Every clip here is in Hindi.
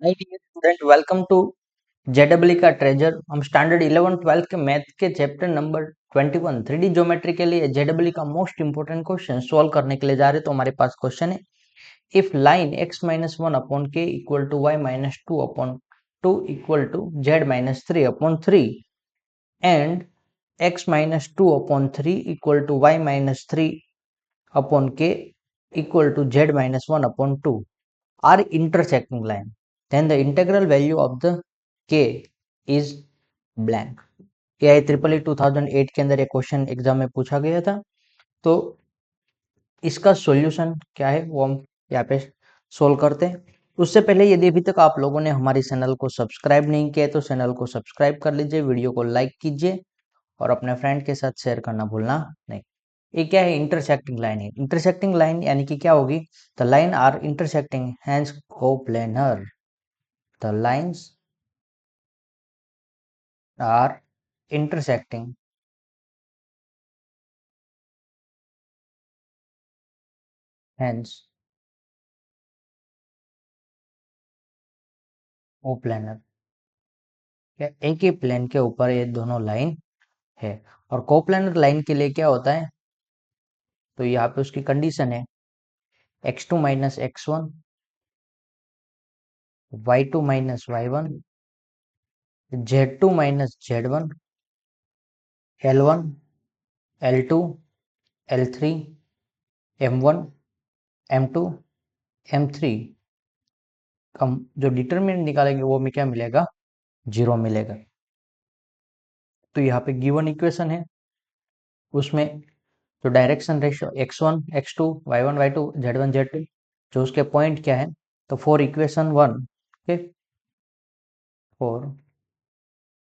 Hi dear student, welcome to JW का ट्रेजर। हम स्टैंडर्ड 11 12 के मैथ के चैप्टर नंबर 21 3D ज्योमेट्री के लिए जेडब्ल्यू का मोस्ट इंपोर्टेंट क्वेश्चन सॉल्व करने के लिए जा रहे हैं। तो हमारे पास क्वेश्चन है, if line x minus one upon k equal to y minus two upon two equal to z minus three upon three and x minus two upon three equal to y minus three upon k equal to z minus one upon two are intersecting line, then the integral value of the k is blank। ये आई ट्रिपल 2008 के अंदर ये क्वेश्चन एग्जाम में पूछा गया था। तो इसका सॉल्यूशन क्या है वो हम यहाँ पे सोल्व करते हैं। उससे पहले यदि अभी तक आप लोगों ने हमारे चैनल को सब्सक्राइब नहीं किया तो चैनल को सब्सक्राइब कर लीजिए, वीडियो को लाइक कीजिए और अपने फ्रेंड के साथ शेयर करना भूलना नहीं। ये क्या है? इंटरसेक्टिंग लाइन है। इंटरसेक्टिंग लाइन यानी कि क्या होगी? The line are intersecting hence coplanar. The lines are intersecting hence coplanar. क्या एक ही प्लेन के ऊपर ये दोनों लाइन है। और कोप्लेनर लाइन के लिए क्या होता है? तो यहाँ पे उसकी कंडीशन है x2 minus x one, Y two minus Y one, z2 minus Z one, L1 L2 L3 M1 M2 M3 हम जो डिटरमिनेंट निकालेंगे वो में क्या मिलेगा? जीरो मिलेगा। तो यहाँ पे गिवन इक्वेशन है, उसमें तो direction ratio x1 x2 y1 y2 z1 z2 जो उसके पॉइंट क्या है, तो फॉर इक्वेशन वन के फॉर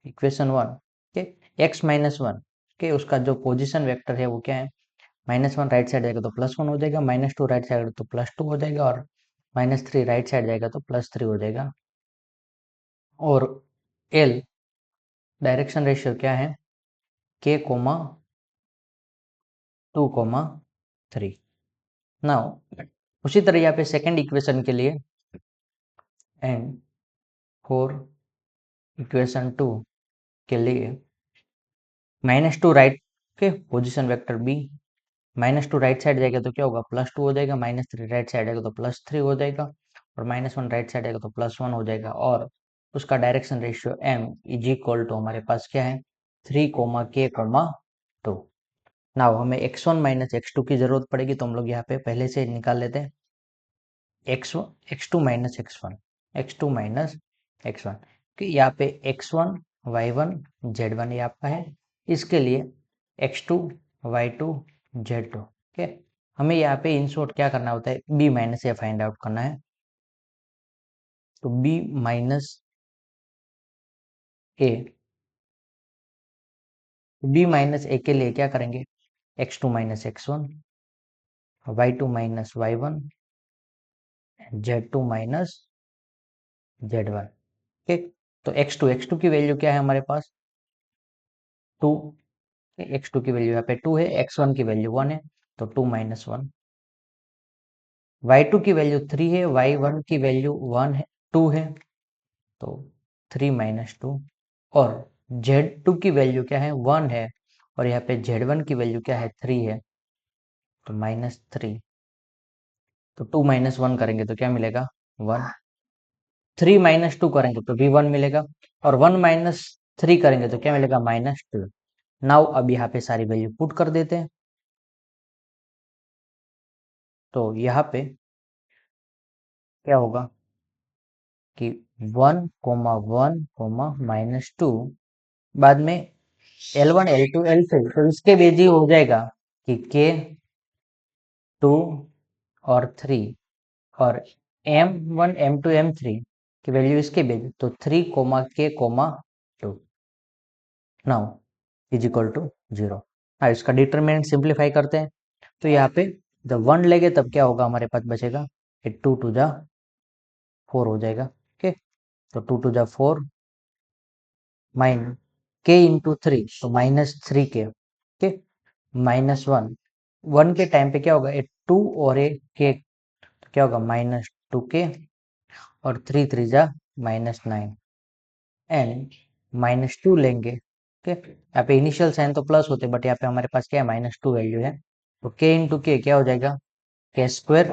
इक्वेशन वन के x माइनस वन के उसका जो पोजीशन वेक्टर है वो क्या है? माइनस वन राइट साइड जाएगा तो प्लस वन हो जाएगा, माइनस टू राइट साइड तो प्लस टू हो जाएगा और माइनस थ्री राइट साइड जाएगा तो प्लस थ्री हो जाएगा। और एल डायरेक्शन रेशियो क्या है? के comma two comma three. Now उसी तरह यहाँ पे सेकेंड इक्वेशन के लिए एंड फॉर इक्वेशन टू के लिए माइनस टू राइट के position vector B, minus two right side जाएगा तो क्या होगा? प्लस टू हो जाएगा, माइनस थ्री राइट साइड आएगा तो प्लस थ्री हो जाएगा और माइनस वन राइट साइड आएगा तो प्लस वन हो जाएगा। और उसका direction ratio M is equal to हमारे पास क्या है? Three comma k comma two. Now हमें X one minus X two की जरूरत पड़ेगी तो हम लोग यहाँ पे पहले से निकाल लेते हैं। X two minus x one, X two minus x one, कि यहाँ पे X one Y one Z one ये आपका है। इसके लिए X two Y two Z two के हमें यहाँ पे इन शॉर्ट क्या करना होता है? B minus A find out करना है। तो B minus A, B minus A के लिए क्या करेंगे? X two minus x one, Y two minus Y one, Z two minus Z one. ठीक, तो एक्स टू की वैल्यू क्या है हमारे पास? टू। एक्स टू की वैल्यू यहाँ पे टू है, एक्स वन की वैल्यू वन है तो two minus one. Y two की वैल्यू थ्री है, वाई वन की वैल्यू वन है, टू है तो थ्री माइनस टू। और जेड टू की वैल्यू क्या है? वन है और यहाँ पे जेड वन की वैल्यू क्या है? थ्री है तो माइनस थ्री। तो टू माइनस वन करेंगे तो क्या मिलेगा? वन। थ्री माइनस टू करेंगे तो भी वन मिलेगा और वन माइनस थ्री करेंगे तो क्या मिलेगा? Minus two. नाउ अब यहाँ पे सारी वैल्यू पुट कर देते हैं। तो यहाँ पे क्या होगा कि वन कोमा माइनस टू, बाद में L1 L2 L3, तो इसके बेजी हो जाएगा कि के टू और थ्री और M1 M2 M3 की वैल्यू इसके बेज तो three comma k comma two. Now is equal to zero. हाँ, इसका डिटरमिनेंट सिंप्लीफाई करते हैं तो यहाँ पे जब वन लेंगे तब क्या होगा? हमारे पास बचेगा टू टू जा फोर हो जाएगा। ओके, तो टू टू जा फोर माइन के इंटू थ्री तो माइनस थ्री के, ओके, माइनस वन। वन के टाइम पे क्या होगा? ए टू और ए के तो क्या होगा? माइनस टू के। और 3 3 जा -9 एंड -2 लेंगे। ओके, यहाँ पे इनिशियल साइन तो प्लस होते, बट यहाँ पे हमारे पास क्या है, -2 वैल्यू है। तो k इंटू के क्या हो जाएगा, k स्क्वायर,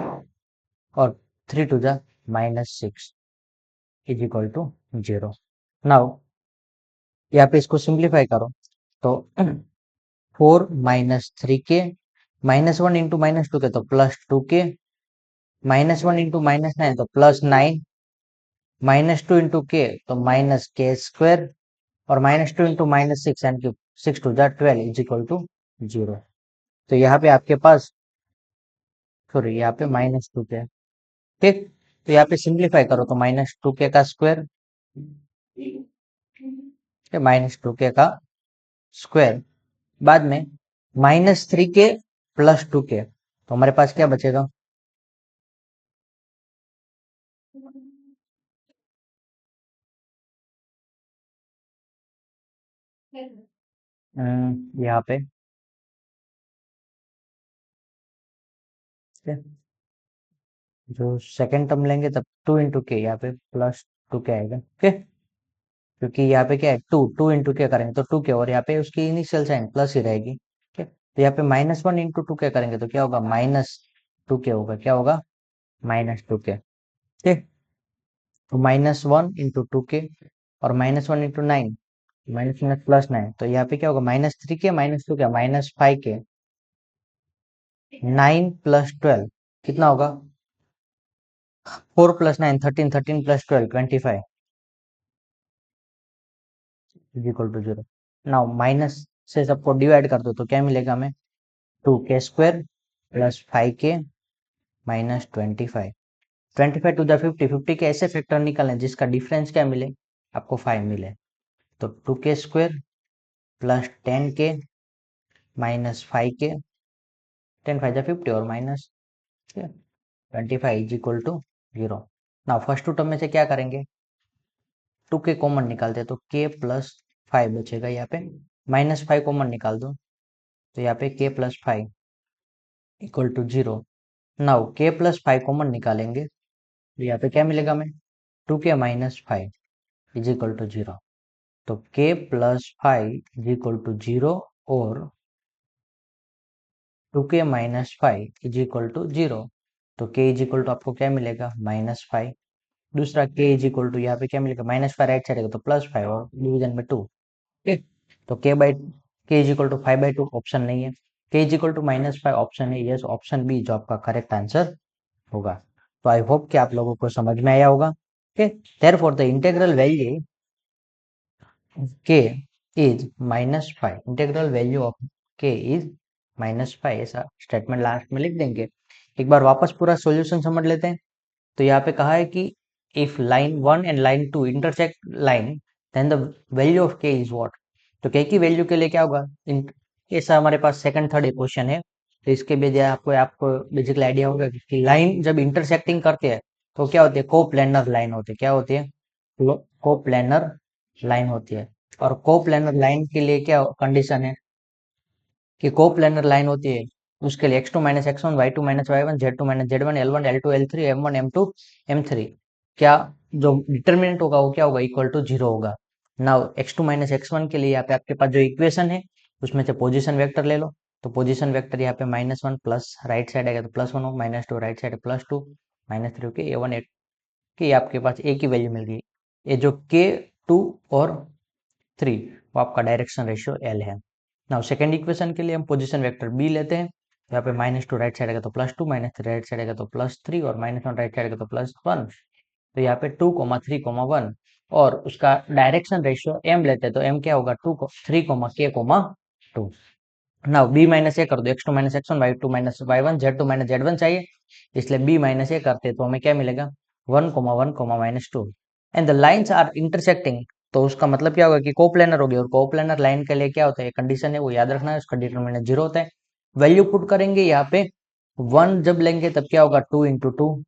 और 3 2 जा -6 इज इक्वल टू 0। नाउ यहाँ पे इसको सिंप्लीफाई करो तो 4 -3k, -1 इंटू -2 के तो +2k, -1 इंटू -9 तो +9, -2 इंटू के तो -k स्क्वायर, और -2 इंटू -6 यानी कि 6 2 जा 12 इज इक्वल टू 0। तो यहाँ पे आपके पास, सॉरी यहाँ पे -2k है। ठीक, तो यहाँ पे सिंप्लीफाई करो तो -2k का स्क्वायर, -2k का स्क्वायर, बाद में -3k +2k, तो हमारे पास क्या बचेगा, यहाँ पे ठीक है, जो सेकंड टर्म लेंगे तब 2 इंटू के, यहाँ पे +2k आएगा। ओके, क्योंकि यहाँ पे क्या है, 2 इंटू के करेंगे तो 2k, और यहाँ पे उसकी इनिशियल साइन प्लस ही रहेगी। ठीक है, तो यहाँ पे -1 इंटू 2k करेंगे तो क्या होगा, -2k होगा, क्या होगा, -2k। ठीक, तो -1 इंटू 2k, और -1 इंटू 9, -9 तो यहाँ पे क्या होगा, -3k -2k -5k, 9 + 12 कितना होगा, 4 + 9 13, 13 + 12 25 is equal to 0। Now minus से सबको डिवाइड कर दो तो क्या मिलेगा हमें, 2k square +5k -25, 25 to the 50, 50 के ऐसे फैक्टर निकालें जिसका डिफरेंस क्या मिले, आपको 5 मिले। तो 2k स्क्वायर +10k -5k, 10 5 जा 50 और -25 इज इक्वल टू 0। ना फर्स्ट टू टर्म में से क्या करेंगे, 2k कॉमन निकालते हैं तो k +5 बचेगा, यहाँ पे -5 कॉमन निकाल दो तो यहाँ पे k +5 equal to 0। Now k +5 common निकालेंगे तो यहाँ पे क्या मिलेगा हमें, 2k -5 इज इक्वल टू 0। तो k +5 इज इक्वल टू 0, और 2k -5 इज इक्वल टू 0। तो k इज इक्वल टू आपको क्या मिलेगा, -5। दूसरा k इज इक्वल टू यहाँ पे क्या मिलेगा, -5 राइट साइड है तो +5, और डिवीजन में 2। ठीक, तो k is equal to 5/2 option नहीं है, k is equal to -5 option है, यस ऑप्शन बी जो आपका करेक्ट आंसर होगा। तो आई होप कि आप लोगों को समझ में आया होगा। Okay, therefore the integral value k is -5, integral value of k is -5, ऐसा स्टेटमेंट लास्ट में लिख देंगे। एक बार वापस पूरा सॉल्यूशन समझ लेते हैं। तो यहाँ पे कहा है कि if line 1 and line 2 intersect line, then the value of k is what. तो k की वैल्यू के लिए क्या होगा, ऐसा हमारे पास सेकंड थर्ड इक्वेशन है। तो इसके भी आपको आपको बेसिकली आइडिया होगा कि लाइन जब इंटरसेक्टिंग करते हैं तो क्या होती है, कोप्लेनर लाइन होती है, क्या होती है, कोप्लेनर लाइन होती है। और कोप्लेनर लाइन के लिए क्या कंडीशन है, कि कोप्लेनर लाइन होती है उसके लिए x2 - x1 y2 - y1 z2 - z1 l1 l2 l3 m1 m2 m3, क्या जो डिटर्मिनेंट होगा वो क्या होगा, इक्वल टू 0 होगा। नाउ x2 - x1 के लिए यहाँ पे आपके पास जो इक्वेशन है उसमें से पोजीशन वेक्टर ले लो। तो पोजीशन वेक्टर यहाँ पे -1 प्लस राइट साइड आएगा तो +1 हो, -2 राइट साइड +2 -3 के a1 की आपके पास a की वैल्यू मिल गई। ये जो k2 और 3 वो आपका डायरेक्शन रेशियो l है। नाउ सेकंड इक्वेशन के लिए हम पोजीशन वेक्टर b लेते हैं। यहाँ पे -2 राइट साइड आएगा तो +2, -3 राइट साइड आएगा तो +3, और -1 राइट साइड आएगा तो +1। तो यहाँ पे 2, 3, 1, और उसका डायरेक्शन रेशियो m लेते हैं तो m क्या होगा, 2, 3, k, 2। नाउ b - a कर दो, x2 - x1 y2 - y1 z2 - z1 चाहिए, इसलिए b - a करते हैं तो हमें क्या मिलेगा, 1, 1, -2 and the lines are intersecting. तो उसका मतलब क्या होगा कि कोप्लेनर हो गया, और कोप्लेनर लाइन के लिए क्या होता है, कंडीशन है वो याद रखना है, उसका डिटरमिनेंट 0 होता है। वैल्यू पुट करेंगे यहाँ पे, 1 जब लेंगे तब क्या होगा, 2 इंटू 2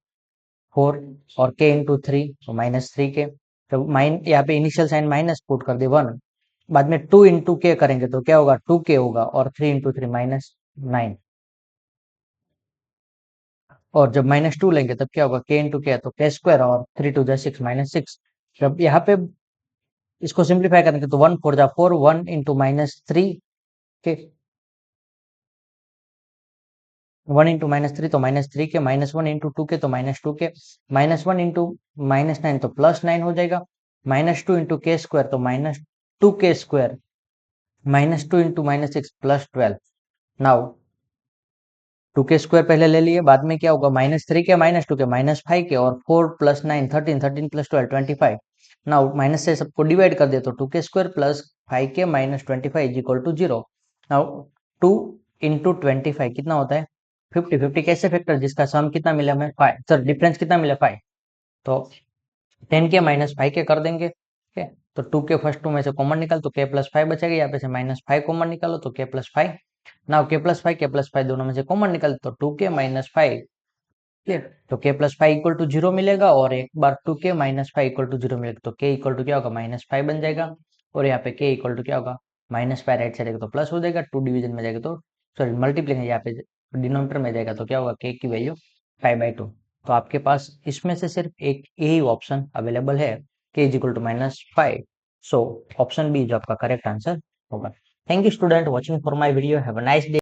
4, और k इंटू 3 तो -3k। तो यहाँ पे इनिशियल साइन माइनस पुट कर दे 1, बाद में 2 इंटू के करेंगे तो क्या होगा, 2k होगा, और 3 इंटू 3 -9। और जब -2 लेंगे तब क्या होगा, k इंटू के, तो k स्क्वायर, और 3 टू जा 6 -6। जब यहाँ पे इसको सिंप्लीफाई करेंगे तो 1 4 जा 4, 1 इंटू -3 के, 1 इंटू -3 तो -3 के, -1 इंटू 2 के तो -2 के, -1 इंटू -9 तो +9 हो जाएगा, -2 इंटू के स्क्वायर तो -2 के स्क्वायर, -2 इंटू -6 +12। नाउ 2 के स्क्वायर पहले ले लिए, बाद में क्या होगा, -3 के, -2 के, -5 के, और 4 + 9 13, 13 + 12 25। नाउ माइनस से सबको डिवाइड कर दे तो 2 के स्क्वायर प्लस 5 के minus 25 is equal to 0। Now 2 into 25 कितना होता है, 50। 50 कैसे फैक्टर, जिसका सम कितना मिला हमें 5, सर डिफरेंस कितना मिला 5, तो 10 के -5 के कर देंगे। ठीक है, तो 2 के फर्स्ट 2 में से कॉमन निकाल तो k + 5 बचेगा, यहाँ पे से -5 कॉमन निकालो तो k + 5। नाउ k + 5 दोनों में से कॉमन निकाल तो 2k - 5, क्लियर। तो k + 5 इक्वल टू 0 मिलेगा, और एक बार 2k - 5 इक्वल टू 0 मिलेगा, तो k इक्वल टू क्या होगा, -5 बन जाएगा। और यहाँ पे k इक्वल टू क्या होगा, -5 राइट साइड तो प्लस हो जाएगा, 2 डिवीजन में जाएगा तो, सॉरी मल्टीप्लाई यहाँ पे डिनोमिनेटर में जाएगा तो क्या होगा, k की वैल्यू 5/2। तो आपके पास इसमें से सिर्फ एक ही ऑप्शन अवेलेबल है, k is equal to -5। So option B जो आपका करेक्ट आंसर होगा। Thank you student watching for my video, have a nice day.